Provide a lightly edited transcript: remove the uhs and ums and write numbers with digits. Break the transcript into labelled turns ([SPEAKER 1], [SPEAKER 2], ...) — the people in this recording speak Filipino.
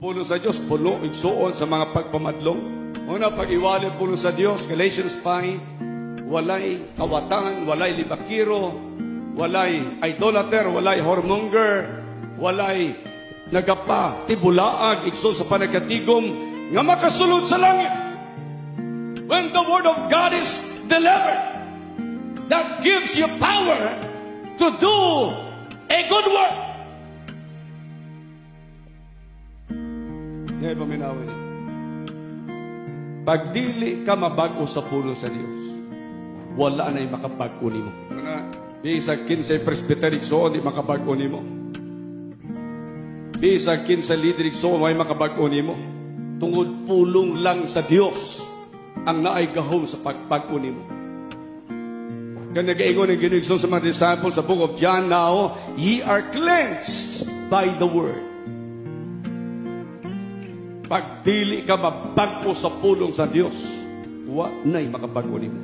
[SPEAKER 1] Puno sa Dios, puno igsuon sa mga pagpamadlong. Una, pag-iwali puno sa Dios, Galatians 5, walay kawatan, walay libakiro, walay idolater, walay whoremonger, walay nagapa, tibulaag, igsuon sa panagkatigom, nga makasulod sa langit. When the word of God is delivered, that gives you power to do a good work. Ngayon paminawin niyo. Pag dili ka mabago sa puno sa Dios, wala na yung makabago nimo. Bisag 15 presbyteric so, di makabago nimo. Bisag 15 liderik so, may makabago nimo. Tungod pulong lang sa Dios ang naay gahom sa pagbago nimo. Kaya nag-iingon ng ginigson sa mga disciples sa book of John, now, ye are cleansed by the word. Pag dili ka mabago sa pulong sa Dios, wa na'y makabago nimo.